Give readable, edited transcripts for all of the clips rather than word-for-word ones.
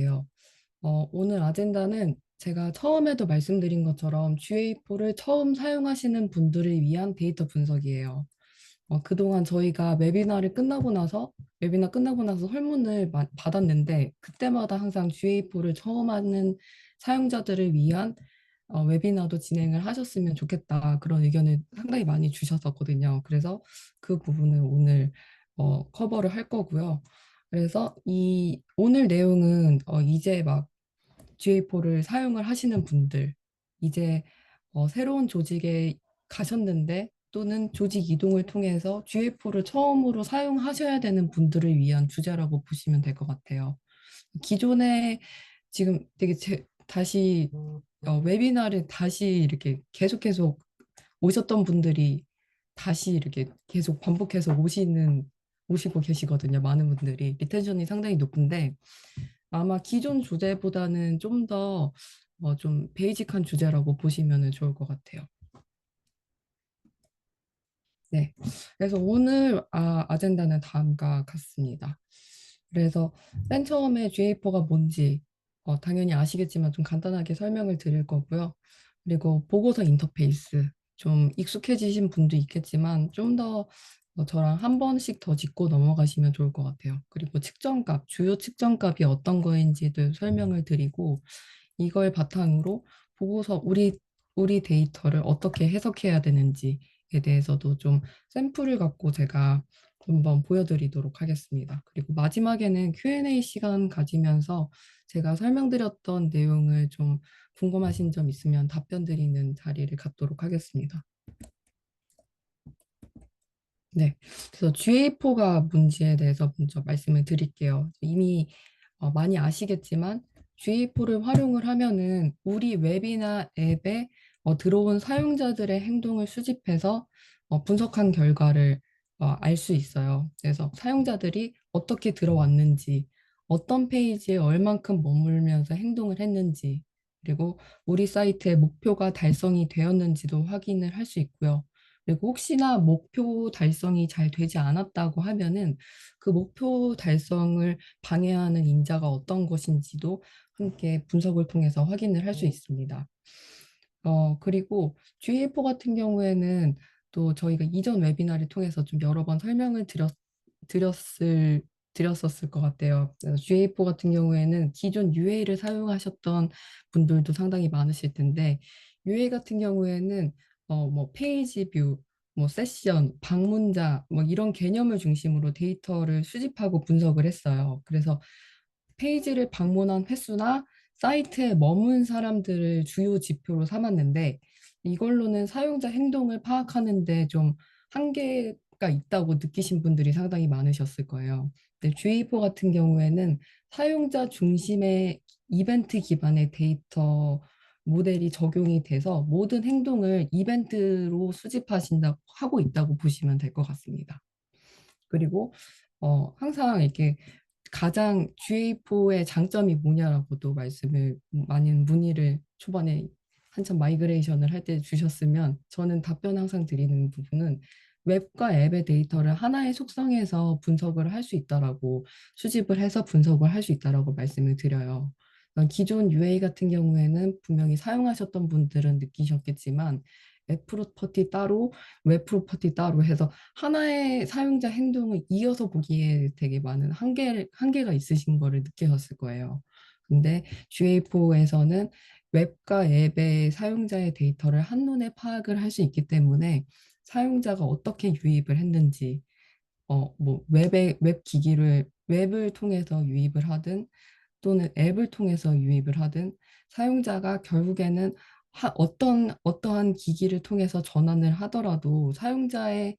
같아요. 오늘 아젠다는 제가 처음에도 말씀드린 것처럼 GA4를 처음 사용하시는 분들을 위한 데이터 분석이에요. 그동안 저희가 웨비나 끝나고 나서 설문을 받았는데, 그때마다 항상 GA4를 처음 하는 사용자들을 위한 웨비나도 진행을 하셨으면 좋겠다. 그런 의견을 상당히 많이 주셨었거든요. 그래서 그 부분을 오늘 커버를 할 거고요. 그래서 이 오늘 내용은 이제 막 GA4를 사용을 하시는 분들, 이제 새로운 조직에 가셨는데 또는 조직 이동을 통해서 GA4를 처음으로 사용하셔야 되는 분들을 위한 주제라고 보시면 될 것 같아요. 기존에 지금 되게 다시 웨비나를 다시 이렇게 계속 오셨던 분들이 다시 이렇게 계속 반복해서 오시고 계시거든요. 많은 분들이 리텐션이 상당히 높은데 아마 기존 주제보다는 좀 더 좀 베이직한 주제라고 보시면 좋을 것 같아요. 네. 그래서 오늘 아젠다는 다음과 같습니다. 그래서 맨 처음에 GA4가 뭔지 당연히 아시겠지만 좀 간단하게 설명을 드릴 거고요. 그리고 보고서 인터페이스 좀 익숙해지신 분도 있겠지만 좀 더 저랑 한 번씩 더 짚고 넘어가시면 좋을 것 같아요. 그리고 측정값, 주요 측정값이 어떤 거인지도 설명을 드리고 이걸 바탕으로 보고서 우리 데이터를 어떻게 해석해야 되는지에 대해서도 좀 샘플을 갖고 제가 한번 보여드리도록 하겠습니다. 그리고 마지막에는 Q&A 시간 가지면서 제가 설명드렸던 내용을 좀 궁금하신 점 있으면 답변 드리는 자리를 갖도록 하겠습니다. 네, 그래서 GA4가 뭔지에 대해서 먼저 말씀을 드릴게요. 이미 많이 아시겠지만 GA4를 활용을 하면은 우리 웹이나 앱에 들어온 사용자들의 행동을 수집해서 분석한 결과를 알 수 있어요. 그래서 사용자들이 어떻게 들어왔는지, 어떤 페이지에 얼만큼 머물면서 행동을 했는지, 그리고 우리 사이트의 목표가 달성이 되었는지도 확인을 할 수 있고요. 그리고 혹시나 목표 달성이 잘 되지 않았다고 하면은 그 목표 달성을 방해하는 인자가 어떤 것인지도 함께 분석을 통해서 확인을 할 수 있습니다. 그리고 GA4 같은 경우에는 또 저희가 이전 웨비나를 통해서 좀 여러 번 설명을 드렸을, 드렸었을 것 같아요. GA4 같은 경우에는 기존 UA를 사용하셨던 분들도 상당히 많으실 텐데, UA 같은 경우에는 뭐 페이지 뷰, 뭐 세션, 방문자, 뭐 이런 개념을 중심으로 데이터를 수집하고 분석을 했어요. 그래서 페이지를 방문한 횟수나 사이트에 머문 사람들을 주요 지표로 삼았는데 이걸로는 사용자 행동을 파악하는데 좀 한계가 있다고 느끼신 분들이 상당히 많으셨을 거예요. 근데 GA4 같은 경우에는 사용자 중심의 이벤트 기반의 데이터 모델이 적용이 돼서 모든 행동을 이벤트로 수집하신다고 하고 있다고 보시면 될 것 같습니다. 그리고 항상 이렇게 가장 GA4의 장점이 뭐냐라고도 말씀을 많은 문의를 초반에 한참 마이그레이션을 할 때 주셨으면 저는 답변 항상 드리는 부분은 웹과 앱의 데이터를 하나의 속성에서 분석을 할 수 있다라고 수집을 해서 분석을 할 수 있다라고 말씀을 드려요. 기존 UA 같은 경우에는 분명히 사용하셨던 분들은 느끼셨겠지만 앱 프로퍼티 따로 웹 프로퍼티 따로 해서 하나의 사용자 행동을 이어서 보기에 되게 많은 한계가 있으신 거를 느끼셨을 거예요. 근데 GA4에서는 웹과 앱의 사용자의 데이터를 한눈에 파악을 할 수 있기 때문에 사용자가 어떻게 유입을 했는지, 뭐 웹 기기를 웹을 통해서 유입을 하든 또는 앱을 통해서 유입을 하든 사용자가 결국에는 어떠한 기기를 통해서 전환을 하더라도 사용자를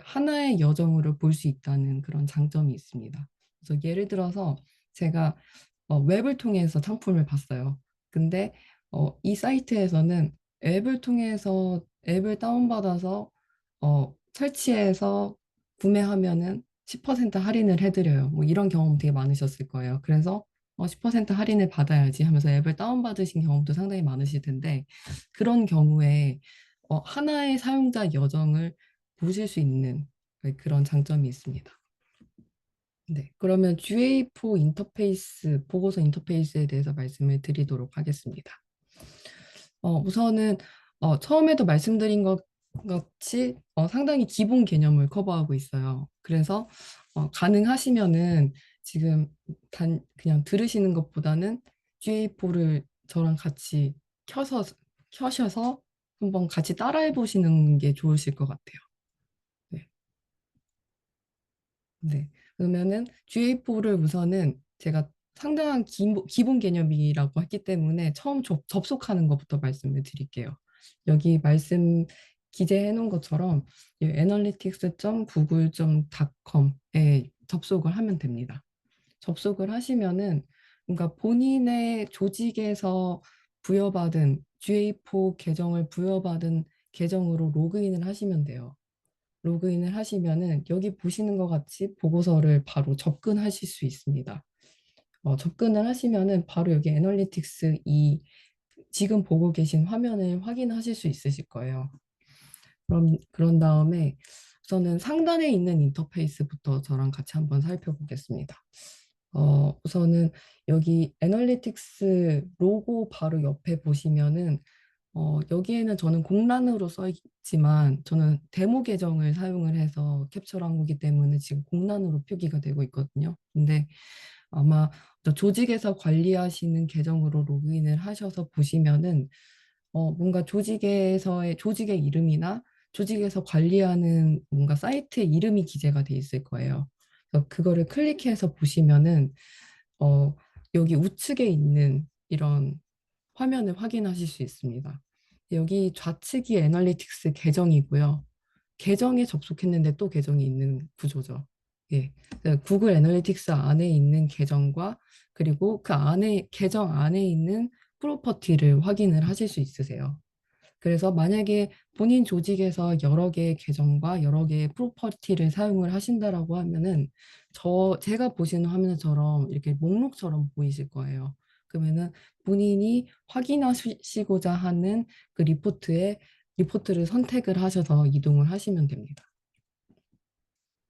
하나의 여정으로 볼 수 있다는 그런 장점이 있습니다. 그래서 예를 들어서 제가 웹을 통해서 상품을 봤어요. 근데 이 사이트에서는 앱을 다운받아서 설치해서 구매하면은 10% 할인을 해드려요. 뭐 이런 경험 되게 많으셨을 거예요. 그래서 10% 할인을 받아야지 하면서 앱을 다운받으신 경험도 상당히 많으실 텐데 그런 경우에 하나의 사용자 여정을 보실 수 있는 그런 장점이 있습니다. 네, 그러면 GA4 인터페이스, 보고서 인터페이스에 대해서 말씀을 드리도록 하겠습니다. 우선은 처음에도 말씀드린 것 같이 상당히 기본 개념을 커버하고 있어요. 그래서 가능하시면은 지금 그냥 들으시는 것보다는 GA4를 저랑 같이 켜서 켜셔서 한번 같이 따라해 보시는 게 좋으실 것 같아요. 네. 네. 그러면은 GA4를 우선은 제가 상당한 기본 개념이라고 했기 때문에 처음 접속하는 것부터 말씀을 드릴게요. 여기 말씀 기재해 놓은 것처럼 analytics.google.com에 접속을 하면 됩니다. 접속을 하시면은 그러니까 본인의 조직에서 부여받은 GA4 계정을 부여받은 계정으로 로그인을 하시면 돼요. 로그인을 하시면은 여기 보시는 것 같이 보고서를 바로 접근하실 수 있습니다. 접근을 하시면은 바로 여기 애널리틱스 이 지금 보고 계신 화면을 확인하실 수 있으실 거예요. 그런 다음에 우선은 상단에 있는 인터페이스부터 저랑 같이 한번 살펴보겠습니다. 우선은 여기 애널리틱스 로고 바로 옆에 보시면은 여기에는 저는 공란으로 써 있지만 저는 데모 계정을 사용을 해서 캡처한 거기 때문에 지금 공란으로 표기가 되고 있거든요. 근데 아마 저 조직에서 관리하시는 계정으로 로그인을 하셔서 보시면은 뭔가 조직의 이름이나 조직에서 관리하는 뭔가 사이트의 이름이 기재가 돼 있을 거예요. 그래서 그거를 클릭해서 보시면은 어, 여기 우측에 있는 이런 화면을 확인하실 수 있습니다. 여기 좌측이 애널리틱스 계정이고요. 계정에 접속했는데 또 계정이 있는 구조죠. 예. 그 구글 애널리틱스 안에 있는 계정과 그리고 그 안에 계정 안에 있는 프로퍼티를 확인을 하실 수 있으세요. 그래서 만약에 본인 조직에서 여러 개의 계정과 여러 개의 프로퍼티를 사용을 하신다라고 하면은 제가 보시는 화면처럼 이렇게 목록처럼 보이실 거예요. 그러면은 본인이 확인하시고자 하는 그 리포트를 선택을 하셔서 이동을 하시면 됩니다.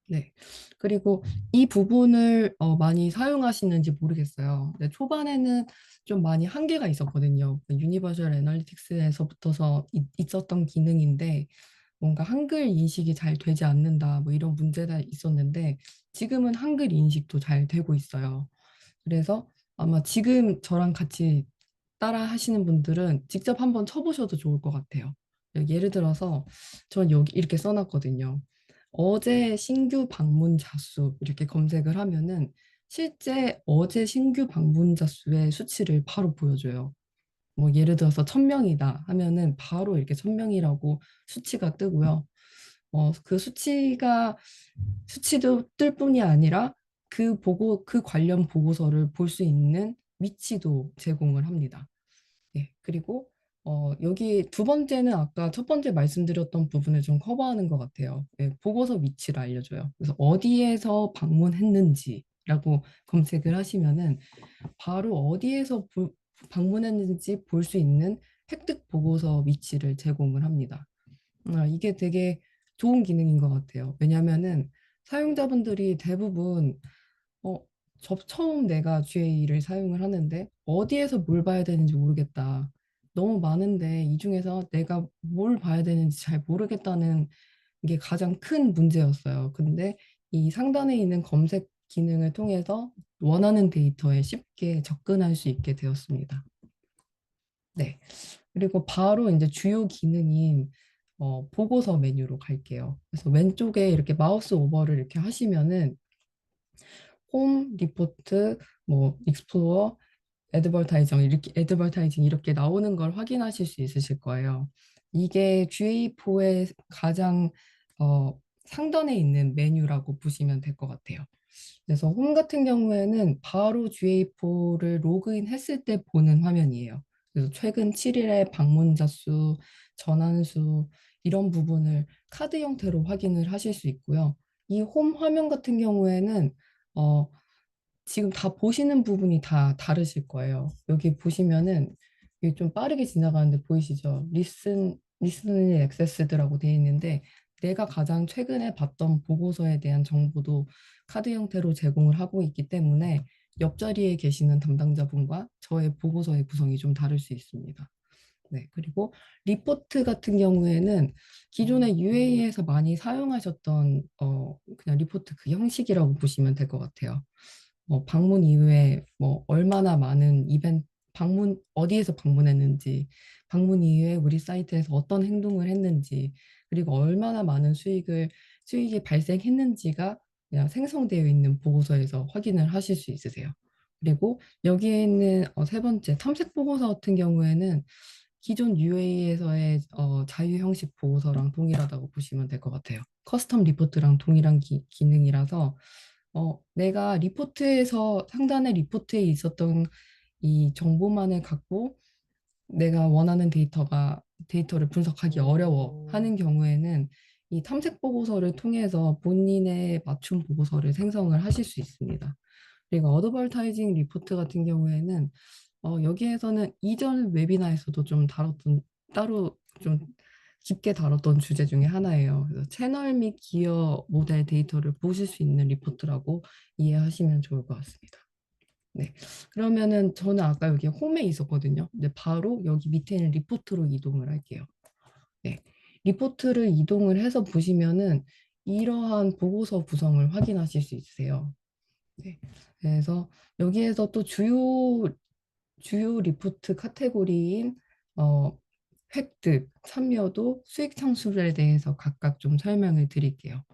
네. 그리고 이 부분을 많이 사용하시는지 모르겠어요. 근데 초반에는 좀 많이 한계가 있었거든요. 유니버셜 애널리틱스에서부터서 있었던 기능인데 뭔가 한글 인식이 잘 되지 않는다 뭐 이런 문제가 있었는데 지금은 한글 인식도 잘 되고 있어요. 그래서 아마 지금 저랑 같이 따라 하시는 분들은 직접 한번 쳐보셔도 좋을 것 같아요. 예를 들어서 전 여기 이렇게 써놨거든요. 어제 신규 방문자 수 이렇게 검색을 하면은 실제 어제 신규 방문자 수의 수치를 바로 보여줘요. 뭐 예를 들어서 1000명이다 하면은 바로 이렇게 1000명이라고 수치가 뜨고요. 그 수치도 뜰 뿐이 아니라 그 관련 보고서를 볼 수 있는 위치도 제공을 합니다. 네, 그리고 여기 두 번째는 아까 첫 번째 말씀드렸던 부분을 좀 커버하는 것 같아요. 네, 보고서 위치를 알려줘요. 그래서 어디에서 방문했는지라고 검색을 하시면은 바로 방문했는지 볼 수 있는 획득 보고서 위치를 제공을 합니다. 이게 되게 좋은 기능인 것 같아요. 왜냐하면은 사용자분들이 대부분 어, 처음 내가 GA를 사용을 하는데 어디에서 뭘 봐야 되는지 모르겠다. 너무 많은데 이 중에서 내가 뭘 봐야 되는지 잘 모르겠다는 게 가장 큰 문제였어요. 근데 이 상단에 있는 검색 기능을 통해서 원하는 데이터에 쉽게 접근할 수 있게 되었습니다. 네. 그리고 바로 이제 주요 기능인 보고서 메뉴로 갈게요. 그래서 왼쪽에 이렇게 마우스 오버를 이렇게 하시면은 홈, 리포트, 뭐 익스플로어, 애드버타이징 이렇게 나오는 걸 확인하실 수 있으실 거예요. 이게 GA4의 가장 상단에 있는 메뉴라고 보시면 될 것 같아요. 그래서 홈 같은 경우에는 바로 GA4를 로그인 했을 때 보는 화면이에요. 그래서 최근 7일의 방문자 수, 전환 수 이런 부분을 카드 형태로 확인을 하실 수 있고요. 이 홈 화면 같은 경우에는 어, 지금 다 보시는 부분이 다 다르실 거예요. 여기 보시면은 이게 좀 빠르게 지나가는데 보이시죠? 리슨 액세스드라고 되어 있는데 내가 가장 최근에 봤던 보고서에 대한 정보도 카드 형태로 제공을 하고 있기 때문에 옆자리에 계시는 담당자분과 저의 보고서의 구성이 좀 다를 수 있습니다. 네, 그리고 리포트 같은 경우에는 기존에 UA에서 많이 사용하셨던 그냥 리포트 그 형식이라고 보시면 될 것 같아요. 방문 이후에 뭐 얼마나 많은 이벤트 방문 어디에서 방문했는지, 방문 이후에 우리 사이트에서 어떤 행동을 했는지, 그리고 얼마나 많은 수익이 발생했는지가 그냥 생성되어 있는 보고서에서 확인을 하실 수 있으세요. 그리고 여기에 있는 세 번째 탐색 보고서 같은 경우에는 기존 UA에서의 자유 형식 보고서랑 동일하다고 보시면 될 것 같아요. 커스텀 리포트랑 동일한 기능이라서 내가 리포트에서 상단의 리포트에 있었던 이 정보만을 갖고 내가 원하는 데이터를 분석하기 어려워 하는 경우에는 이 탐색 보고서를 통해서 본인의 맞춤 보고서를 생성을 하실 수 있습니다. 그리고 어드버타이징 리포트 같은 경우에는 여기에서는 이전 웨비나에서도 좀 다뤘던 따로 좀 깊게 다뤘던 주제 중에 하나예요. 그래서 채널 및 기업 모델 데이터를 보실 수 있는 리포트라고 이해하시면 좋을 것 같습니다. 네. 그러면은 저는 아까 여기 홈에 있었거든요. 근데 바로 여기 밑에 있는 리포트로 이동을 할게요. 네. 리포트를 이동을 해서 보시면은 이러한 보고서 구성을 확인하실 수 있으세요. 네. 그래서 여기에서 또 주요 리포트 카테고리인 어, 획득, 참여도, 수익 창출에 대해서 각각 좀 설명을 드릴게요.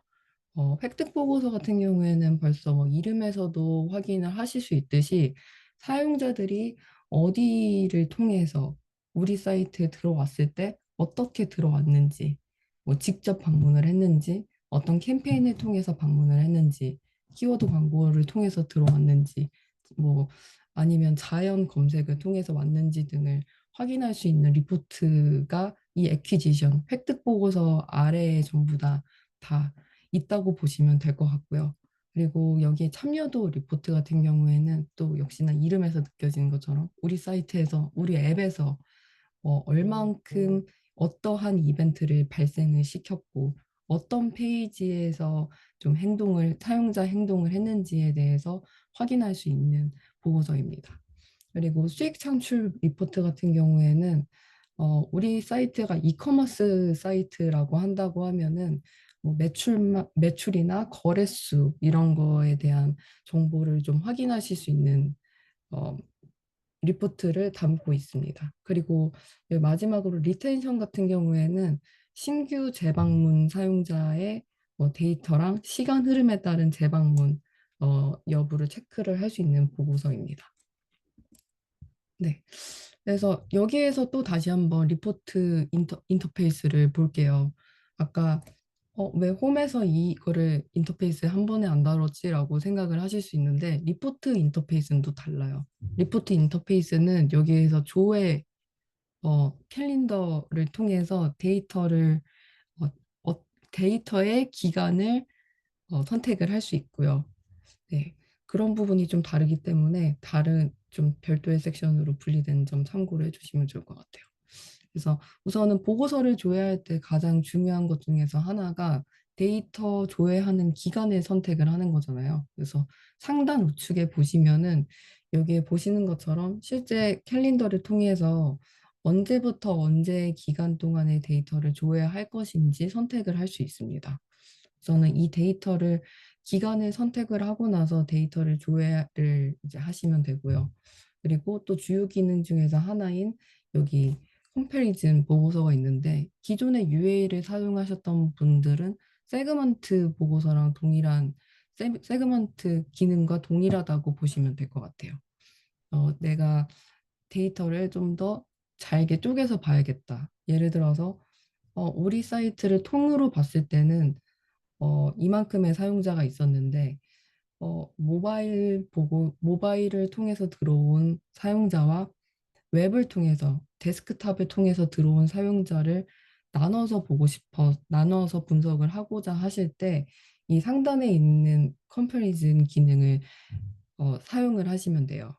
획득 보고서 같은 경우에는 벌써 뭐 이름에서도 확인을 하실 수 있듯이 사용자들이 어디를 통해서 우리 사이트에 들어왔을 때 어떻게 들어왔는지, 뭐 직접 방문을 했는지, 어떤 캠페인을 통해서 방문을 했는지, 키워드 광고를 통해서 들어왔는지, 뭐 아니면 자연 검색을 통해서 왔는지 등을 확인할 수 있는 리포트가 이 애퀴지션, 획득 보고서 아래에 전부 다 있다고 보시면 될 것 같고요. 그리고 여기에 참여도 리포트 같은 경우에는 또 역시나 이름에서 느껴지는 것처럼 우리 사이트에서, 우리 앱에서 얼만큼 어떠한 이벤트를 발생을 시켰고 어떤 페이지에서 좀 사용자 행동을 했는지에 대해서 확인할 수 있는 보고서입니다. 그리고 수익 창출 리포트 같은 경우에는 우리 사이트가 이커머스 사이트라고 한다고 하면은 뭐 매출이나 거래수 이런 거에 대한 정보를 좀 확인하실 수 있는 어, 리포트를 담고 있습니다. 그리고 마지막으로 리텐션 같은 경우에는 신규 재방문 사용자의 뭐 데이터랑 시간 흐름에 따른 재방문 여부를 체크를 할 수 있는 보고서입니다. 네. 그래서 여기에서 또 다시 한번 리포트 인터페이스를 볼게요. 아까 왜 홈에서 이거를 인터페이스 한 번에 안 다뤘지라고 생각을 하실 수 있는데 리포트 인터페이스는 또 달라요. 리포트 인터페이스는 여기에서 캘린더를 통해서 어, 데이터의 기간을 선택을 할 수 있고요. 네. 그런 부분이 좀 다르기 때문에 다른 좀 별도의 섹션으로 분리된 점 참고를 해주시면 좋을 것 같아요. 그래서 우선은 보고서를 조회할 때 가장 중요한 것 중에서 하나가 데이터 조회하는 기간을 선택을 하는 거잖아요. 그래서 상단 우측에 보시면은 여기에 보시는 것처럼 실제 캘린더를 통해서 언제부터 언제 기간 동안의 데이터를 조회할 것인지 선택을 할 수 있습니다. 저는 이 데이터를 기간을 선택을 하고 나서 데이터를 조회를 이제 하시면 되고요. 그리고 또 주요 기능 중에서 하나인 여기 컴패리즌 보고서가 있는데 기존의 UA를 사용하셨던 분들은 세그먼트 보고서랑 동일한 세그먼트 기능과 동일하다고 보시면 될 것 같아요. 내가 데이터를 좀 더 잘게 쪼개서 봐야겠다. 예를 들어서 우리 사이트를 통으로 봤을 때는 이만큼의 사용자가 있었는데 모바일을 통해서 들어온 사용자와 웹을 통해서 데스크탑을 통해서 들어온 사용자를 나눠서 분석을 하고자 하실 때 이 상단에 있는 컴패리즌 기능을 사용을 하시면 돼요.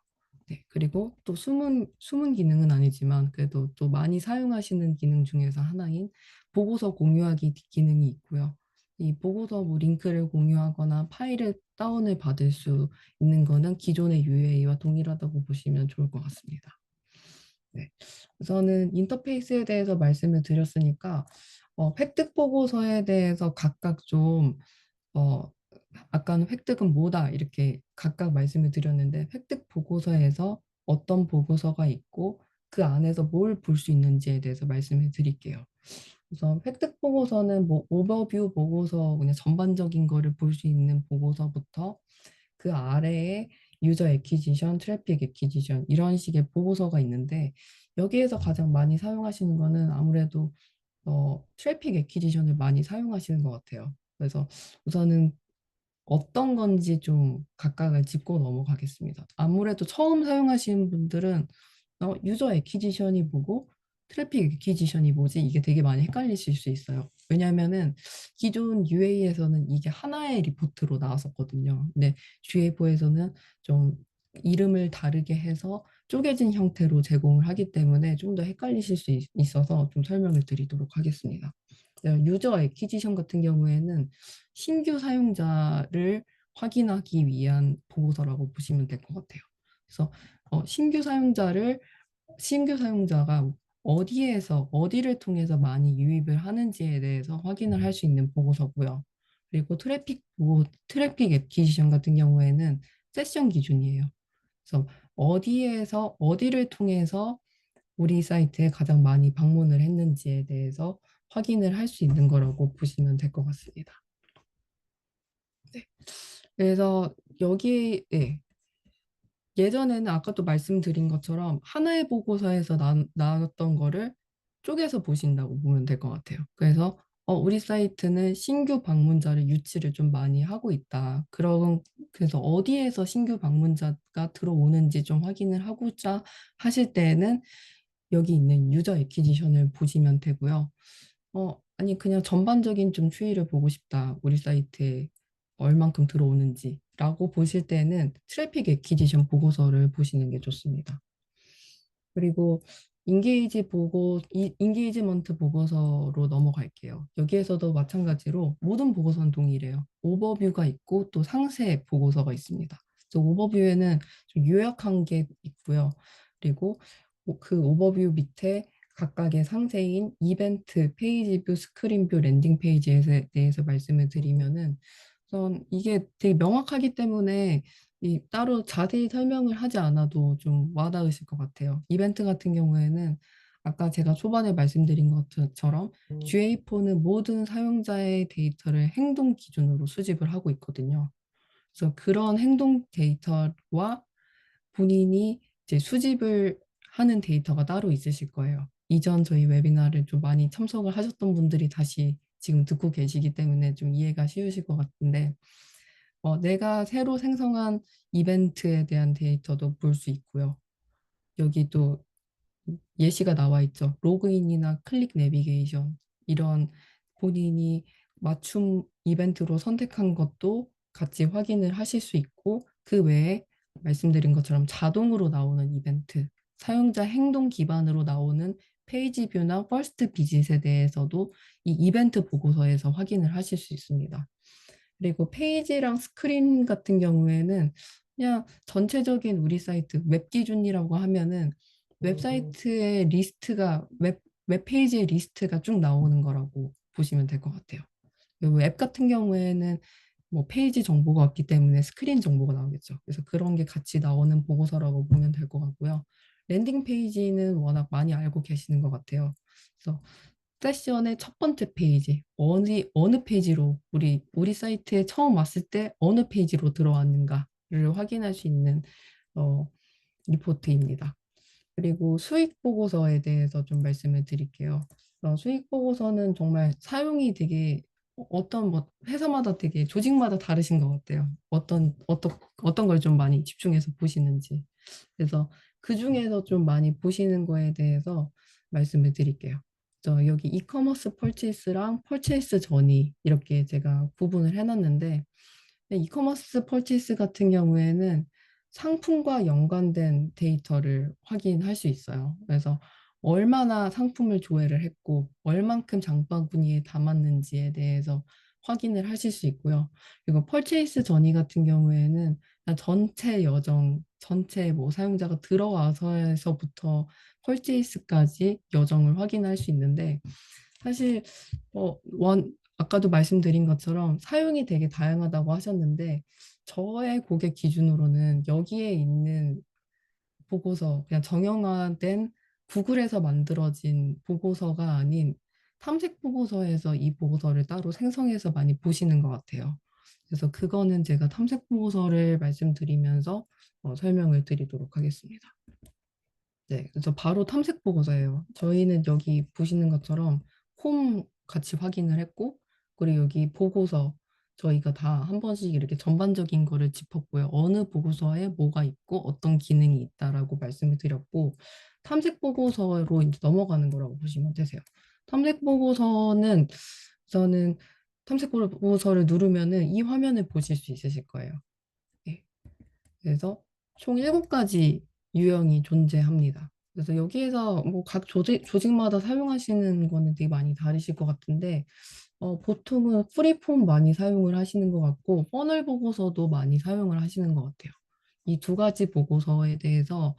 네, 그리고 또 숨은 기능은 아니지만 그래도 또 많이 사용하시는 기능 중에서 하나인 보고서 공유하기 기능이 있고요. 이 보고서 뭐 링크를 공유하거나 파일을 다운을 받을 수 있는 거는 기존의 UA와 동일하다고 보시면 좋을 것 같습니다. 네. 우선은 인터페이스에 대해서 말씀을 드렸으니까 획득 보고서에 대해서 각각 좀 어, 아까는 획득은 뭐다 이렇게 각각 말씀을 드렸는데 획득 보고서에서 어떤 보고서가 있고 그 안에서 뭘 볼 수 있는지에 대해서 말씀을 드릴게요. 우선 획득 보고서는 뭐 오버뷰 보고서 그냥 전반적인 거를 볼 수 있는 보고서부터 그 아래에 유저 애퀴지션, 트래픽 애퀴지션 이런 식의 보고서가 있는데 여기에서 가장 많이 사용하시는 거는 아무래도 트래픽 애퀴지션을 많이 사용하시는 것 같아요. 그래서 우선은 어떤 건지 좀 각각을 짚고 넘어가겠습니다. 아무래도 처음 사용하시는 분들은 유저 애퀴지션이 뭐고 트래픽 애퀴지션이 뭐지? 이게 되게 많이 헷갈리실 수 있어요. 왜냐하면은 기존 UA에서는 이게 하나의 리포트로 나왔었거든요. 근데 GA4에서는 좀 이름을 다르게 해서 쪼개진 형태로 제공을 하기 때문에 좀 더 헷갈리실 수 있어서 좀 설명을 드리도록 하겠습니다. 유저 애퀴지션 같은 경우에는 신규 사용자를 확인하기 위한 보고서라고 보시면 될 것 같아요. 그래서 신규 사용자가 어디에서 어디를 통해서 많이 유입을 하는지에 대해서 확인을 할 수 있는 보고서고요. 그리고 트래픽 애퀴지션 같은 경우에는 세션 기준이에요. 그래서 어디에서 어디를 통해서 우리 사이트에 가장 많이 방문을 했는지에 대해서 확인을 할 수 있는 거라고 보시면 될 것 같습니다. 네. 그래서 여기 예전에는 아까도 말씀드린 것처럼 하나의 보고서에서 나눴던 거를 쪼개서 보신다고 보면 될 것 같아요. 그래서 우리 사이트는 신규 방문자를 유치를 좀 많이 하고 있다. 그래서 어디에서 신규 방문자가 들어오는지 좀 확인을 하고자 하실 때에는 여기 있는 유저 애퀴지션을 보시면 되고요. 아니 그냥 전반적인 좀 추이를 보고 싶다. 우리 사이트에 얼만큼 들어오는지라고 보실 때는 트래픽 애퀴지션 보고서를 보시는 게 좋습니다. 그리고 인게이지먼트 보고서로 넘어갈게요. 여기에서도 마찬가지로 모든 보고서는 동일해요. 오버뷰가 있고 또 상세 보고서가 있습니다. 그래서 오버뷰에는 좀 요약한 게 있고요. 그리고 그 오버뷰 밑에 각각의 상세인 이벤트, 페이지뷰, 스크린뷰, 랜딩 페이지에 대해서 말씀을 드리면은 우선 이게 되게 명확하기 때문에 따로 자세히 설명을 하지 않아도 좀 와닿으실 것 같아요. 이벤트 같은 경우에는 아까 제가 초반에 말씀드린 것처럼 GA4는 모든 사용자의 데이터를 행동 기준으로 수집을 하고 있거든요. 그래서 그런 행동 데이터와 본인이 이제 수집을 하는 데이터가 따로 있으실 거예요. 이전 저희 웨비나를 좀 많이 참석을 하셨던 분들이 다시 지금 듣고 계시기 때문에 좀 이해가 쉬우실 것 같은데 내가 새로 생성한 이벤트에 대한 데이터도 볼 수 있고요. 여기 또 예시가 나와 있죠. 로그인이나 클릭 내비게이션 이런 본인이 맞춤 이벤트로 선택한 것도 같이 확인을 하실 수 있고 그 외에 말씀드린 것처럼 자동으로 나오는 이벤트, 사용자 행동 기반으로 나오는 페이지 뷰나 퍼스트 비짓에 대해서도 이 이벤트 보고서에서 확인을 하실 수 있습니다. 그리고 페이지랑 스크린 같은 경우에는 그냥 전체적인 우리 사이트 웹 기준이라고 하면은 웹사이트의 리스트가 웹페이지의 리스트가 쭉 나오는 거라고 보시면 될 것 같아요. 그리고 앱 같은 경우에는 뭐 페이지 정보가 없기 때문에 스크린 정보가 나오겠죠. 그래서 그런 게 같이 나오는 보고서라고 보면 될 것 같고요. 랜딩 페이지는 워낙 많이 알고 계시는 것 같아요. 그래서 세션의 첫 번째 페이지, 어느 페이지로 우리 사이트에 처음 왔을 때 어느 페이지로 들어왔는가를 확인할 수 있는 어, 리포트입니다. 그리고 수익 보고서에 대해서 좀 말씀을 드릴게요. 수익 보고서는 정말 사용이 되게 어떤 뭐 회사마다 되게 조직마다 다르신 것 같아요. 어떤 걸 좀 많이 집중해서 보시는지. 그래서 그 중에서 좀 많이 보시는 거에 대해서 말씀을 드릴게요. 여기 이커머스 펄체이스랑 펄체이스 전이 이렇게 제가 구분을 해놨는데 이커머스 펄체이스 같은 경우에는 상품과 연관된 데이터를 확인할 수 있어요. 그래서 얼마나 상품을 조회를 했고 얼만큼 장바구니에 담았는지에 대해서 확인을 하실 수 있고요. 그리고 펄체이스 전이 같은 경우에는 그냥 전체 여정, 전체 뭐 사용자가 들어와서에서부터 펄체이스까지 여정을 확인할 수 있는데 사실 아까도 말씀드린 것처럼 사용이 되게 다양하다고 하셨는데 저의 고객 기준으로는 여기에 있는 보고서, 그냥 정형화된 구글에서 만들어진 보고서가 아닌 탐색 보고서에서 이 보고서를 따로 생성해서 많이 보시는 것 같아요. 그래서 그거는 제가 탐색 보고서를 말씀드리면서 설명을 드리도록 하겠습니다. 네, 그래서 바로 탐색 보고서예요. 저희는 여기 보시는 것처럼 홈 같이 확인을 했고, 그리고 여기 보고서 저희가 다 한 번씩 이렇게 전반적인 거를 짚었고요. 어느 보고서에 뭐가 있고 어떤 기능이 있다라고 말씀을 드렸고, 탐색 보고서로 이제 넘어가는 거라고 보시면 되세요. 탐색 보고서는 저는 탐색 보고서를 누르면은 이 화면을 보실 수 있으실 거예요. 네. 그래서 총 7가지 유형이 존재합니다. 그래서 여기에서 뭐 각 조직마다 사용하시는 거는 되게 많이 다르실 것 같은데 보통은 프리폼 많이 사용을 하시는 것 같고 퍼널 보고서도 많이 사용을 하시는 것 같아요. 이 2가지 보고서에 대해서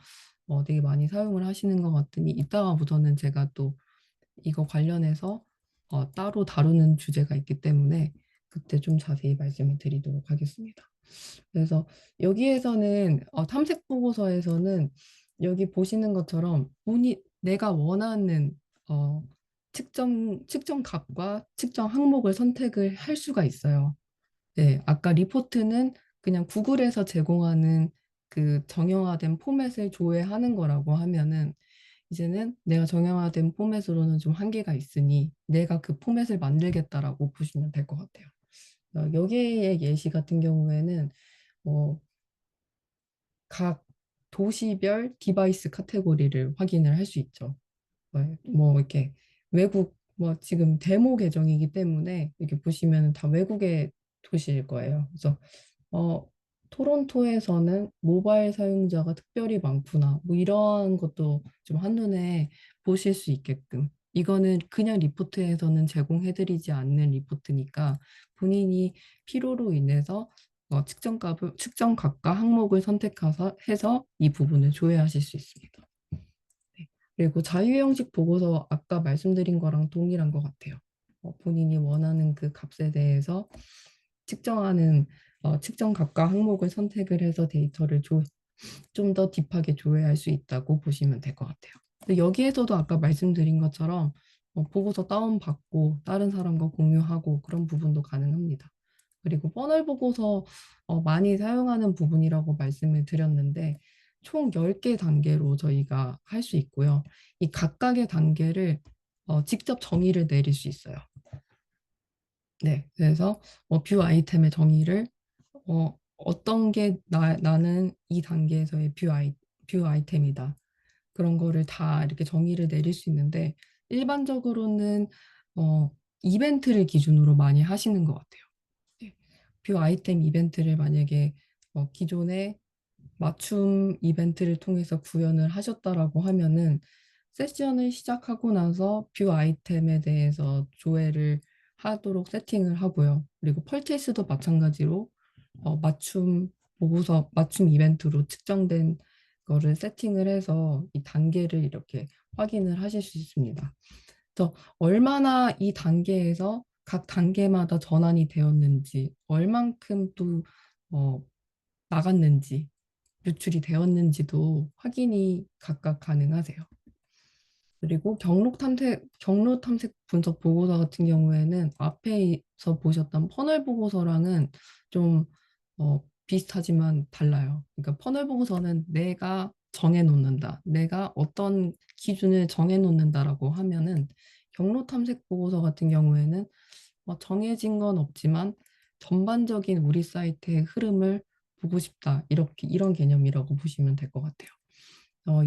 되게 많이 사용을 하시는 것 같으니 이따가부터는 제가 또 이거 관련해서 따로 다루는 주제가 있기 때문에 그때 좀 자세히 말씀을 드리도록 하겠습니다. 그래서 여기에서는 탐색 보고서에서는 여기 보시는 것처럼 내가 원하는 어, 측정 값과 측정 항목을 선택을 할 수가 있어요. 네, 아까 리포트는 그냥 구글에서 제공하는 그 정형화된 포맷을 조회하는 거라고 하면은 이제는 내가 정형화된 포맷으로는 좀 한계가 있으니 내가 그 포맷을 만들겠다라고 보시면 될 것 같아요. 여기의 예시 같은 경우에는 어, 각 도시별 디바이스 카테고리를 확인을 할 수 있죠. 뭐 이렇게 외국 뭐 지금 데모 계정이기 때문에 이렇게 보시면 다 외국의 도시일 거예요. 그래서 어, 토론토에서는 모바일 사용자가 특별히 많구나. 뭐 이러한 것도 좀 한눈에 보실 수 있게끔. 이거는 그냥 리포트에서는 제공해드리지 않는 리포트니까 본인이 필요로 인해서 측정값과 항목을 선택해서 해서 이 부분을 조회하실 수 있습니다. 네. 그리고 자유형식 보고서 아까 말씀드린 거랑 동일한 것 같아요. 본인이 원하는 그 값에 대해서 측정하는 측정값과 항목을 선택을 해서 데이터를 좀 더 딥하게 조회할 수 있다고 보시면 될 것 같아요. 근데 여기에서도 아까 말씀드린 것처럼 보고서 다운받고 다른 사람과 공유하고 그런 부분도 가능합니다. 그리고 퍼널 보고서 많이 사용하는 부분이라고 말씀을 드렸는데 총 10개 단계로 저희가 할 수 있고요. 이 각각의 단계를 직접 정의를 내릴 수 있어요. 네, 그래서 뷰 아이템의 정의를 어떤 게 나는 이 단계에서의 뷰 아이템이다. 그런 거를 다 이렇게 정의를 내릴 수 있는데 일반적으로는 어, 이벤트를 기준으로 많이 하시는 것 같아요. 네. 뷰 아이템 이벤트를 만약에 기존에 맞춤 이벤트를 통해서 구현을 하셨다라고 하면은 세션을 시작하고 나서 뷰 아이템에 대해서 조회를 하도록 세팅을 하고요. 그리고 펄체이스도 마찬가지로 맞춤 이벤트로 측정된 거를 세팅을 해서 이 단계를 이렇게 확인을 하실 수 있습니다. 그래서 얼마나 이 단계에서 각 단계마다 전환이 되었는지, 얼만큼 또 어, 나갔는지, 유출이 되었는지도 확인이 각각 가능하세요. 그리고 경로 탐색 분석 보고서 같은 경우에는 앞에서 보셨던 퍼널 보고서랑은 좀 비슷하지만 달라요. 그러니까 퍼널 보고서는 내가 정해 놓는다. 내가 어떤 기준을 정해 놓는다라고 하면은 경로 탐색 보고서 같은 경우에는 정해진 건 없지만 전반적인 우리 사이트의 흐름을 보고 싶다. 이렇게 이런 개념이라고 보시면 될 것 같아요.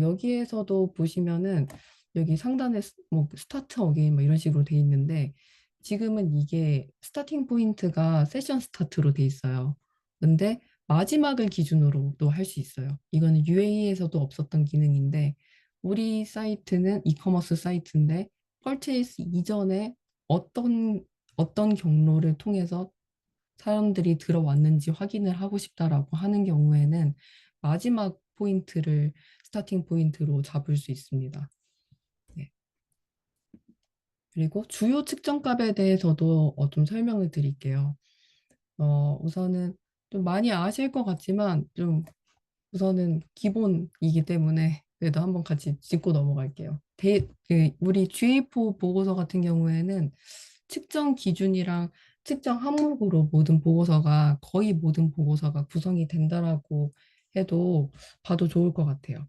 여기에서도 보시면은 여기 상단에 뭐 스타트 어게인 뭐 이런 식으로 돼 있는데 지금은 이게 스타팅 포인트가 세션 스타트로 돼 있어요. 근데 마지막을 기준으로도 할 수 있어요. 이거는 UA에서도 없었던 기능인데 우리 사이트는 이커머스 사이트인데 펄체이스 이전에 어떤 어떤 경로를 통해서 사람들이 들어왔는지 확인을 하고 싶다라고 하는 경우에는 마지막 포인트를 스타팅 포인트로 잡을 수 있습니다. 네. 그리고 주요 측정값에 대해서도 좀 설명을 드릴게요. 우선은 좀 많이 아실 것 같지만 좀 우선은 기본이기 때문에 그래도 한번 같이 짚고 넘어갈게요. 우리 GA4 보고서 같은 경우에는 측정 기준이랑 측정 항목으로 모든 보고서가 거의 모든 보고서가 구성이 된다라고 해도 봐도 좋을 것 같아요.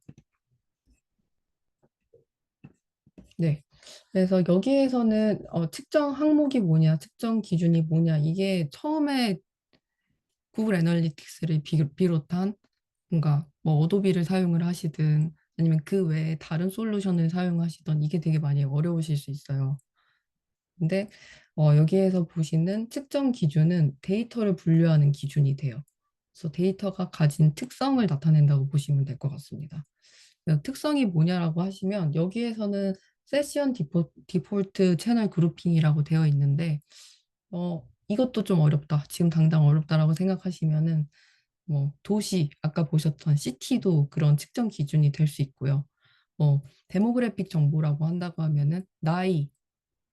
네. 그래서 여기에서는 측정 항목이 뭐냐, 측정 기준이 뭐냐, 이게 처음에 구글 애널리틱스를 비롯한 뭔가 뭐 어도비를 사용을 하시든 아니면 그 외에 다른 솔루션을 사용하시던 이게 되게 많이 어려우실 수 있어요. 근데 여기에서 보시는 측정 기준은 데이터를 분류하는 기준이 돼요. 그래서 데이터가 가진 특성을 나타낸다고 보시면 될 것 같습니다. 특성이 뭐냐라고 하시면 여기에서는 세션 디폴트 채널 그룹핑이라고 되어 있는데 이것도 좀 어렵다. 지금 당장 어렵다라고 생각하시면은 뭐 도시 아까 보셨던 시티도 그런 측정 기준이 될 수 있고요. 데모그래픽 정보라고 한다고 하면은 나이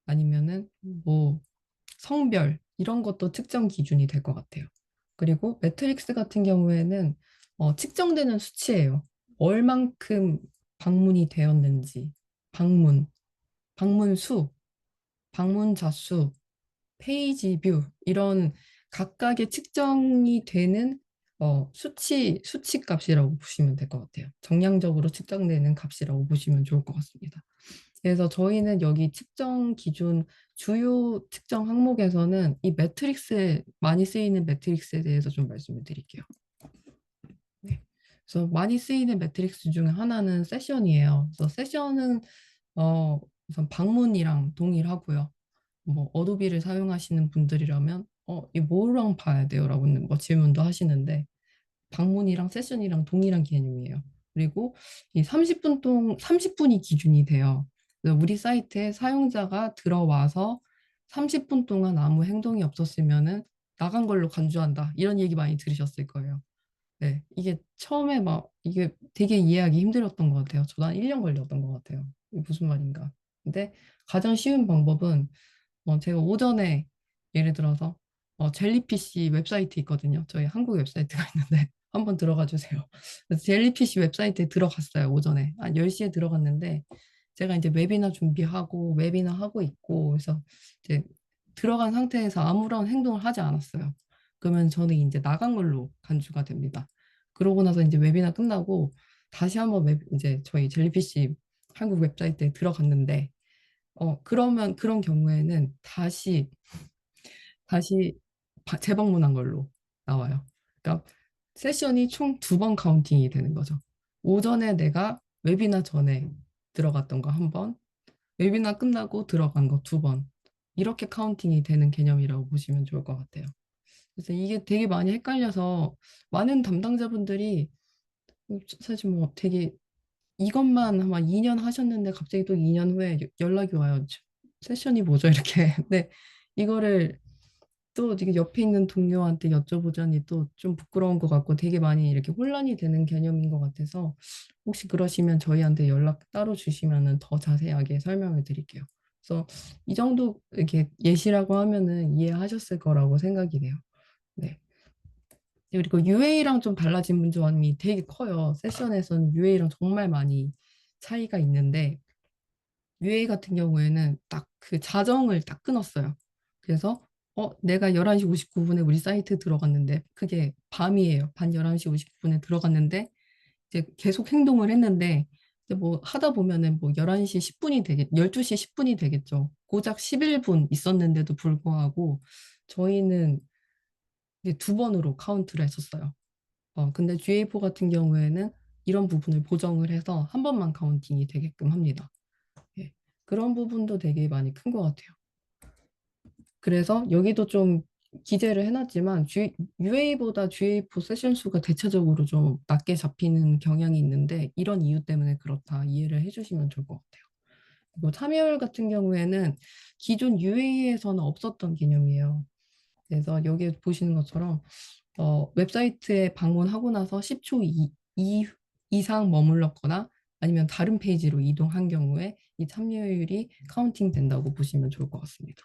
아니면은 뭐 성별 이런 것도 측정 기준이 될 것 같아요. 그리고 매트릭스 같은 경우에는 측정되는 수치예요. 얼만큼 방문이 되었는지, 방문, 방문 수, 방문 자수, 페이지 뷰 이런 각각의 측정이 되는 수치 값이라고 보시면 될 것 같아요. 정량적으로 측정되는 값이라고 보시면 좋을 것 같습니다. 그래서 저희는 여기 측정 기준 주요 측정 항목에서는 이 매트릭스에 많이 쓰이는 매트릭스에 대해서 좀 말씀을 드릴게요. 네. 그래서 많이 쓰이는 매트릭스 중에 하나는 세션이에요. 그래서 세션은 우선 방문이랑 동일하고요. 뭐 어도비를 사용하시는 분들이라면 이 뭐랑 봐야 돼요라고는 뭐 질문도 하시는데 방문이랑 세션이랑 동일한 개념이에요. 그리고 이 30분이 기준이 돼요. 그래서 우리 사이트에 사용자가 들어와서 30분 동안 아무 행동이 없었으면은 나간 걸로 간주한다. 이런 얘기 많이 들으셨을 거예요. 네, 이게 처음에 막 이게 되게 이해하기 힘들었던 것 같아요. 저도 한 1년 걸렸던 것 같아요. 이게 무슨 말인가. 근데 가장 쉬운 방법은 제가 오전에 예를 들어서 젤리피쉬 웹사이트 있거든요. 저희 한국 웹사이트가 있는데 한번 들어가 주세요. 그래서 젤리피쉬 웹사이트에 들어갔어요. 오전에 한 10시에 들어갔는데 제가 이제 웨비나 준비하고 웨비나 하고 있고 그래서 이제 들어간 상태에서 아무런 행동을 하지 않았어요. 그러면 저는 이제 나간 걸로 간주가 됩니다. 그러고 나서 이제 웨비나 끝나고 다시 한번 이제 저희 젤리피쉬 한국 웹사이트에 들어갔는데 그러면 그런 경우에는 다시 재방문한 걸로 나와요. 그러니까 세션이 총 2번 카운팅이 되는 거죠. 오전에 내가 웨비나 전에 들어갔던 거 한 번, 웨비나 끝나고 들어간 거 2번. 이렇게 카운팅이 되는 개념이라고 보시면 좋을 것 같아요. 그래서 이게 되게 많이 헷갈려서 많은 담당자분들이 사실 뭐 되게 이것만 아마 2년 하셨는데 갑자기 또 2년 후에 연락이 와요. 세션이 뭐죠? 이렇게. 근데 이거를 또 이게 옆에 있는 동료한테 여쭤보자니 또 좀 부끄러운 것 같고 되게 많이 이렇게 혼란이 되는 개념인 것 같아서 혹시 그러시면 저희한테 연락 따로 주시면은 더 자세하게 설명을 드릴게요. 그래서 이 정도 이렇게 예시라고 하면은 이해하셨을 거라고 생각이 돼요. 네. 그리고 UA랑 좀 달라진 문제점이 되게 커요. 세션에서는 UA랑 정말 많이 차이가 있는데 UA 같은 경우에는 딱 그 자정을 딱 끊었어요. 그래서 내가 11시 59분에 우리 사이트 들어갔는데 그게 밤이에요. 밤 11시 59분에 들어갔는데 이제 계속 행동을 했는데 이제 뭐 하다 보면은 뭐 11시 10분이 12시 10분이 되겠죠. 고작 11분 있었는데도 불구하고 저희는 이제 2번으로 카운트를 했었어요. 근데 GA4 같은 경우에는 이런 부분을 보정을 해서 한 번만 카운팅이 되게끔 합니다. 예. 그런 부분도 되게 많이 큰 것 같아요. 그래서 여기도 좀 기재를 해놨지만 UA보다 GA4 세션 수가 대체적으로 좀 낮게 잡히는 경향이 있는데 이런 이유 때문에 그렇다 이해를 해주시면 좋을 것 같아요. 그리고 참여율 같은 경우에는 기존 UA에서는 없었던 개념이에요. 그래서 여기에 보시는 것처럼 웹사이트에 방문하고 나서 10초 이상 머물렀거나 아니면 다른 페이지로 이동한 경우에 이 참여율이 카운팅 된다고 보시면 좋을 것 같습니다.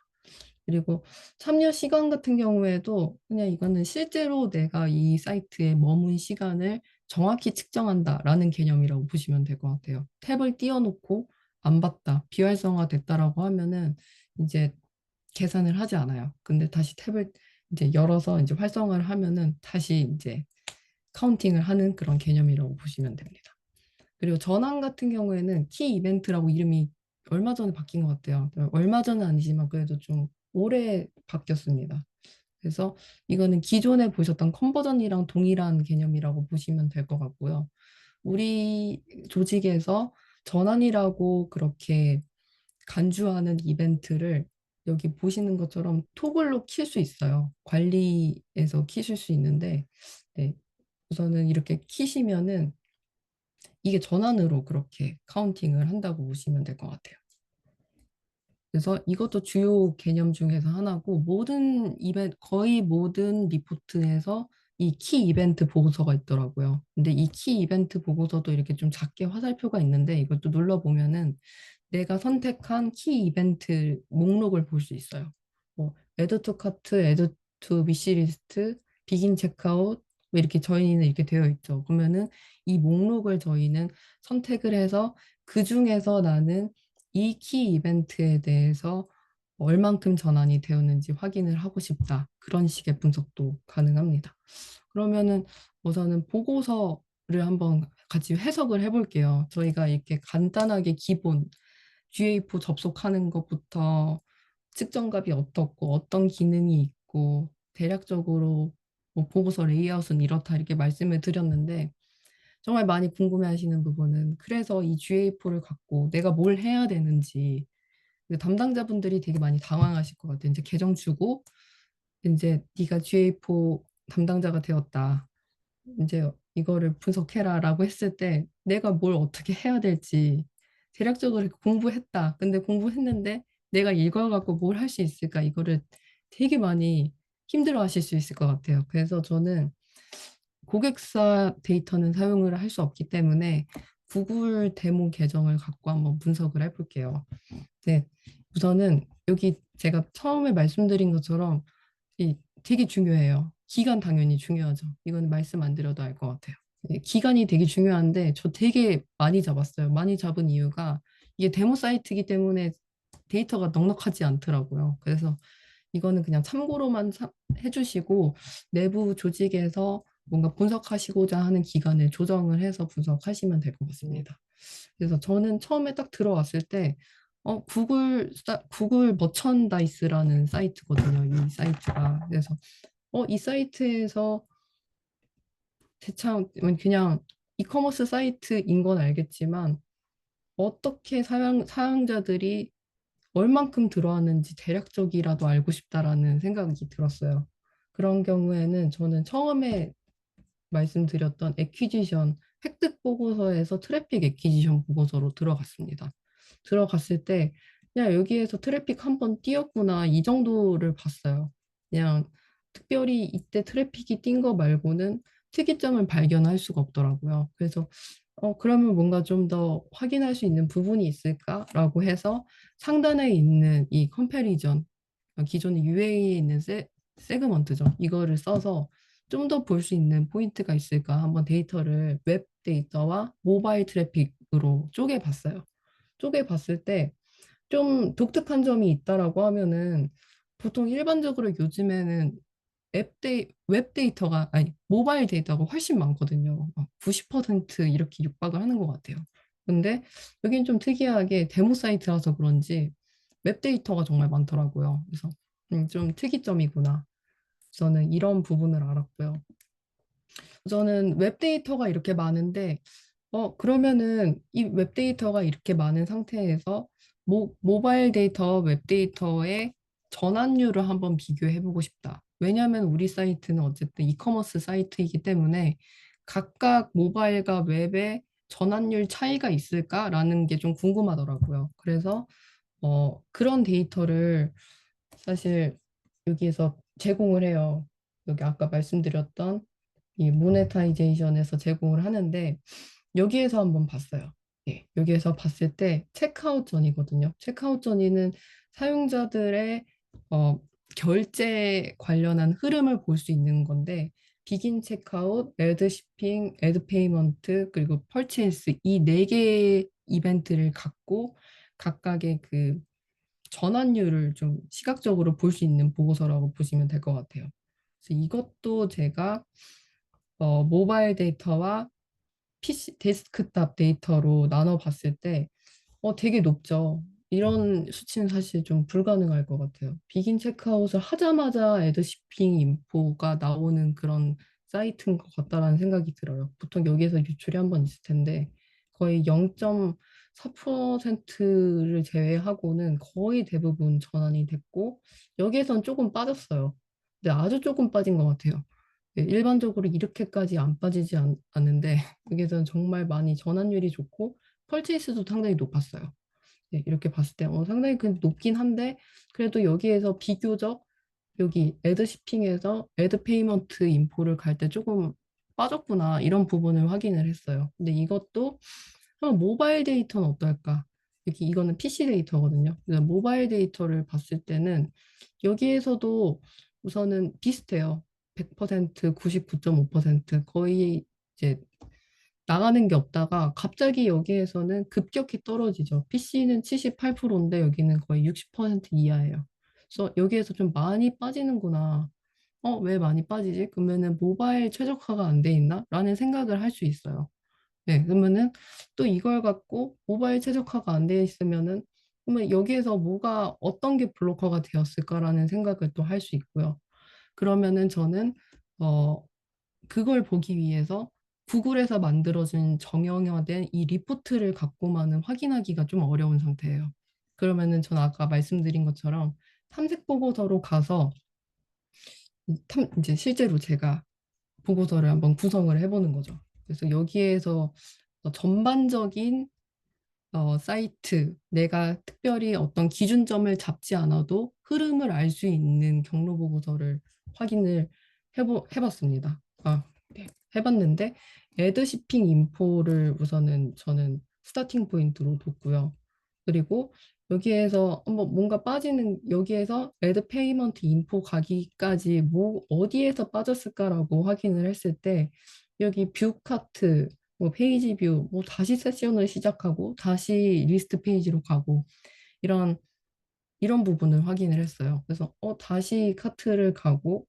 그리고 참여 시간 같은 경우에도 그냥 이거는 실제로 내가 이 사이트에 머문 시간을 정확히 측정한다라는 개념이라고 보시면 될 것 같아요. 탭을 띄워놓고 안 봤다, 비활성화됐다라고 하면은 이제 계산을 하지 않아요. 근데 다시 탭을 이제 열어서 이제 활성화를 하면은 다시 이제 카운팅을 하는 그런 개념이라고 보시면 됩니다. 그리고 전환 같은 경우에는 키 이벤트라고 이름이 얼마 전에 바뀐 것 같아요. 얼마 전은 아니지만 그래도 좀 오래 바뀌었습니다. 그래서 이거는 기존에 보셨던 컨버전이랑 동일한 개념이라고 보시면 될 것 같고요. 우리 조직에서 전환이라고 그렇게 간주하는 이벤트를 여기 보시는 것처럼 토글로 킬 수 있어요. 관리에서 키실 수 있는데, 네, 우선은 이렇게 키시면은 이게 전환으로 그렇게 카운팅을 한다고 보시면 될 것 같아요. 그래서 이것도 주요 개념 중에서 하나고 거의 모든 리포트에서 이 키 이벤트 보고서가 있더라고요. 근데 이 키 이벤트 보고서도 이렇게 좀 작게 화살표가 있는데 이것도 눌러보면은 내가 선택한 키 이벤트 목록을 볼 수 있어요. 뭐 add to cart, add to wishlist, begin checkout 뭐 이렇게 저희는 이렇게 되어 있죠. 그러면은 이 목록을 저희는 선택을 해서 그 중에서 나는 이 키 이벤트에 대해서 얼만큼 전환이 되었는지 확인을 하고 싶다. 그런 식의 분석도 가능합니다. 그러면은 우선은 보고서를 한번 같이 해석을 해볼게요. 저희가 이렇게 간단하게 기본 GA4 접속하는 것부터 측정값이 어떻고 어떤 기능이 있고 대략적으로 뭐 보고서 레이아웃은 이렇다 이렇게 말씀을 드렸는데 정말 많이 궁금해하시는 부분은 그래서 이 GA4를 갖고 내가 뭘 해야 되는지 담당자분들이 되게 많이 당황하실 것 같아요. 이제 계정 주고 이제 네가 GA4 담당자가 되었다. 이제 이거를 분석해라라고 했을 때 내가 뭘 어떻게 해야 될지 대략적으로 이렇게 공부했다. 근데 공부했는데 내가 이걸 갖고 뭘 할 수 있을까? 이거를 되게 많이 힘들어 하실 수 있을 것 같아요. 그래서 저는 고객사 데이터는 사용을 할 수 없기 때문에 구글 데모 계정을 갖고 한번 분석을 해볼게요. 네, 우선은 여기 제가 처음에 말씀드린 것처럼 되게 중요해요. 기간 당연히 중요하죠. 이건 말씀 안 드려도 알 것 같아요. 기간이 되게 중요한데 저 되게 많이 잡았어요. 많이 잡은 이유가 이게 데모 사이트이기 때문에 데이터가 넉넉하지 않더라고요. 그래서 이거는 그냥 참고로만 해주시고 내부 조직에서 뭔가 분석하시고자 하는 기간을 조정을 해서 분석하시면 될 것 같습니다. 그래서 저는 처음에 딱 들어왔을 때 구글 머천다이스라는 사이트거든요. 이 사이트가. 그래서 이 사이트에서 대창 그냥 이커머스 사이트인 건 알겠지만 어떻게 사용자들이 얼만큼 들어왔는지 대략적이라도 알고 싶다라는 생각이 들었어요. 그런 경우에는 저는 처음에 말씀드렸던 애퀴지션 획득 보고서에서 트래픽 애퀴지션 보고서로 들어갔습니다. 들어갔을 때 그냥 여기에서 트래픽 한번 띄었구나 이 정도를 봤어요. 그냥 특별히 이때 트래픽이 뛴 거 말고는 특이점을 발견할 수가 없더라고요. 그래서 그러면 뭔가 좀 더 확인할 수 있는 부분이 있을까라고 해서 상단에 있는 이 컴패리전 기존의 UA에 있는 세그먼트죠. 이거를 써서 좀 더 볼 수 있는 포인트가 있을까 한번 데이터를 웹 데이터와 모바일 트래픽으로 쪼개봤어요. 쪼개봤을 때 좀 독특한 점이 있다라고 하면은 보통 일반적으로 요즘에는 웹 데이터가 아니 모바일 데이터가 훨씬 많거든요. 90% 이렇게 육박을 하는 것 같아요. 근데 여긴 좀 특이하게 데모 사이트라서 그런지 웹 데이터가 정말 많더라고요. 그래서 좀 특이점이구나. 저는 이런 부분을 알았고요. 저는 웹 데이터가 이렇게 많은데, 그러면은 이 웹 데이터가 이렇게 많은 상태에서 모바일 데이터, 웹 데이터의 전환율을 한번 비교해 보고 싶다. 왜냐하면 우리 사이트는 어쨌든 이커머스 사이트이기 때문에 각각 모바일과 웹의 전환율 차이가 있을까라는 게 좀 궁금하더라고요. 그래서 그런 데이터를 사실 여기에서 제공을 해요. 여기 아까 말씀드렸던 이 모네타이제이션에서 제공을 하는데 여기에서 한번 봤어요. 예, 여기에서 봤을 때 체크아웃 전이거든요. 체크아웃 전이는 사용자들의 어, 결제 관련한 흐름을 볼 수 있는 건데 비긴 체크아웃, 애드 shipping, 애드 페이먼트 그리고 펄체이스 이 네 개의 이벤트를 갖고 각각의 그 전환율을 좀 시각적으로 볼 수 있는 보고서라고 보시면 될 것 같아요. 그래서 이것도 제가 모바일 데이터와 PC 데스크탑 데이터로 나눠 봤을 때 되게 높죠. 이런 수치는 사실 좀 불가능할 것 같아요. 비긴 체크아웃을 하자마자 애드시핑 인포가 나오는 그런 사이트인 것 같다라는 생각이 들어요. 보통 여기에서 유출이 한번 있을 텐데 거의 0.4%를 제외하고는 거의 대부분 전환이 됐고 여기에선 조금 빠졌어요. 근데 아주 조금 빠진 것 같아요. 예, 일반적으로 이렇게까지 안 빠지지 않는데 여기서는 정말 많이 전환율이 좋고 펄체이스도 상당히 높았어요. 네, 이렇게 봤을 때 상당히 높긴 한데 그래도 여기에서 비교적 여기 애드 시핑에서 애드 페이먼트 인포를 갈 때 조금 빠졌구나 이런 부분을 확인을 했어요. 근데 이것도 한번 모바일 데이터는 어떨까? 여기 이거는 PC 데이터거든요. 그래서 모바일 데이터를 봤을 때는 여기에서도 우선은 비슷해요. 100%, 99.5% 거의 이제 나가는 게 없다가 갑자기 여기에서는 급격히 떨어지죠. PC는 78%인데 여기는 거의 60% 이하예요. 그래서 여기에서 좀 많이 빠지는구나. 왜 많이 빠지지? 그러면은 모바일 최적화가 안 돼 있나? 라는 생각을 할 수 있어요. 네, 그러면은 또 이걸 갖고 모바일 최적화가 안 돼 있으면은 그러면 여기에서 뭐가 어떤 게 블로커가 되었을까라는 생각을 또 할 수 있고요. 그러면은 저는 어, 그걸 보기 위해서 구글에서 만들어진 정형화된 이 리포트를 갖고만은 확인하기가 좀 어려운 상태예요. 그러면은 전 아까 말씀드린 것처럼 탐색 보고서로 가서 이제 실제로 제가 보고서를 한번 구성을 해보는 거죠. 그래서 여기에서 전반적인 사이트, 내가 특별히 어떤 기준점을 잡지 않아도 흐름을 알 수 있는 경로 보고서를 확인을 해봤습니다. 네. 해봤는데, 애드시핑 인포를 우선은 저는 스타팅 포인트로 뒀고요. 그리고 여기에서 한번 뭔가 빠지는, 여기에서 애드 페이먼트 인포 가기까지 뭐, 어디에서 빠졌을까라고 확인을 했을 때, 여기 뷰 카트, 뭐 페이지 뷰, 뭐 다시 세션을 시작하고 다시 리스트 페이지로 가고 이런 부분을 확인을 했어요. 그래서 다시 카트를 가고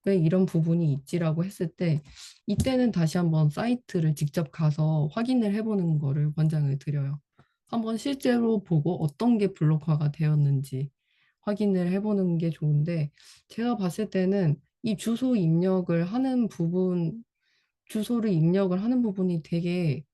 왜 이런 부분이 있지라고 했을 때 이때는 다시 한번 사이트를 직접 가서 확인을 해보는 거를 권장을 드려요. 한번 실제로 보고 어떤 게 블록화가 되었는지 확인을 해보는 게 좋은데 제가 봤을 때는 이 주소 입력을 하는 부분 주소를 입력을 하는 부분이 되게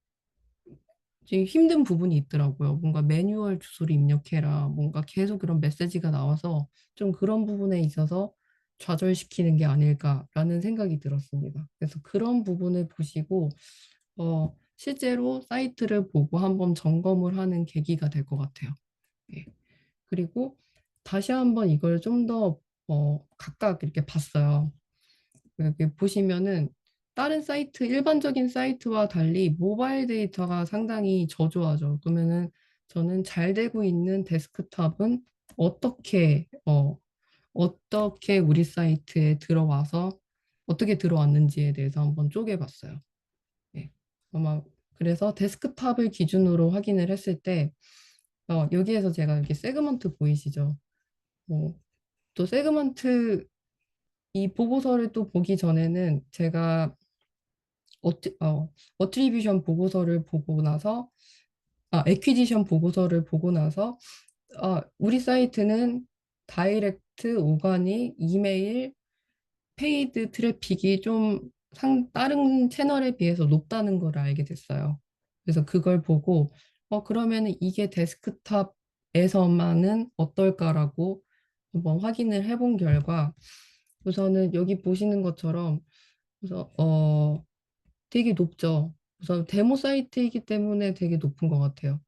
좀 힘든 부분이 있더라고요. 뭔가 매뉴얼 주소를 입력해라. 뭔가 계속 그런 메시지가 나와서 좀 그런 부분에 있어서 좌절시키는 게 아닐까라는 생각이 들었습니다. 그래서 그런 부분을 보시고 실제로 사이트를 보고 한번 점검을 하는 계기가 될 것 같아요. 예. 그리고 다시 한번 이걸 좀 더 각각 이렇게 봤어요. 여기 보시면은 다른 사이트, 일반적인 사이트와 달리 모바일 데이터가 상당히 저조하죠. 그러면은 저는 잘 되고 있는 데스크탑은 어떻게, 어떻게 우리 사이트에 들어와서 어떻게 들어왔는지에 대해서 한번 쪼개봤어요. 네. 아마 그래서 데스크탑을 기준으로 확인을 했을 때, 여기에서 제가 이렇게 세그먼트 보이시죠? 또 세그먼트 이 보고서를 또 보기 전에는 제가 어트리뷰션 보고서를 보고 나서 에퀴지션 보고서를 보고 나서 우리 사이트는 다이렉트, 오가닉, 이메일, 페이드 트래픽이 좀 다른 채널에 비해서 높다는 걸 알게 됐어요. 그래서 그걸 보고 그러면 이게 데스크탑에서만은 어떨까라고 한번 확인을 해본 결과 우선은 여기 보시는 것처럼 우선 되게 높죠. 우선 데모 사이트이기 때문에 되게 높은 것 같아요.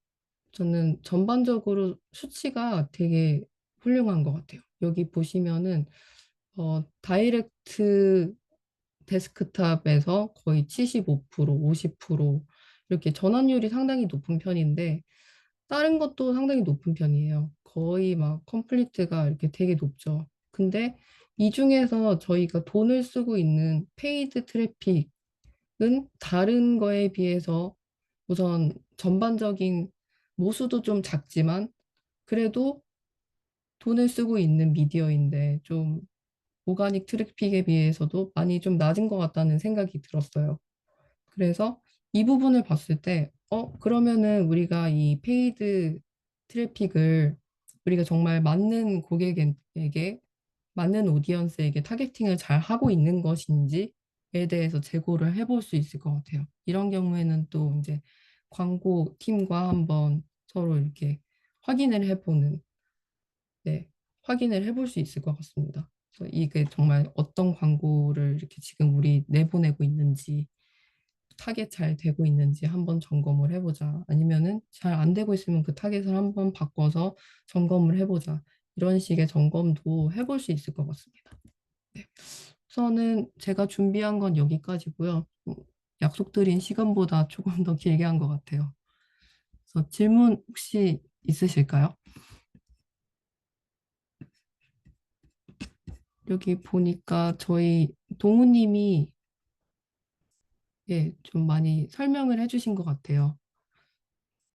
저는 전반적으로 수치가 되게 훌륭한 것 같아요. 여기 보시면은 다이렉트 데스크탑에서 거의 75%, 50% 이렇게 전환율이 상당히 높은 편인데 다른 것도 상당히 높은 편이에요. 거의 막 컴플리트가 이렇게 되게 높죠. 근데 이 중에서 저희가 돈을 쓰고 있는 페이드 트래픽은 다른 거에 비해서 우선 전반적인 모수도 좀 작지만 그래도 돈을 쓰고 있는 미디어인데 좀 오가닉 트래픽에 비해서도 많이 좀 낮은 것 같다는 생각이 들었어요. 그래서 이 부분을 봤을 때, 그러면은 우리가 이 페이드 트래픽을 우리가 정말 맞는 고객에게, 맞는 오디언스에게 타겟팅을 잘 하고 있는 것인지에 대해서 재고를 해볼 수 있을 것 같아요. 이런 경우에는 또 이제 광고 팀과 한번 서로 이렇게 확인을 해보는, 네, 확인을 해볼 수 있을 것 같습니다. 그래서 이게 정말 어떤 광고를 이렇게 지금 우리 내보내고 있는지, 타겟 잘 되고 있는지 한번 점검을 해보자. 아니면은 잘 안 되고 있으면 그 타겟을 한번 바꿔서 점검을 해보자. 이런 식의 점검도 해볼 수 있을 것 같습니다. 네. 우선은 제가 준비한 건 여기까지고요. 약속드린 시간보다 조금 더 길게 한 것 같아요. 그래서 질문 혹시 있으실까요? 여기 보니까 저희 동우님이 예, 좀 많이 설명을 해주신 것 같아요.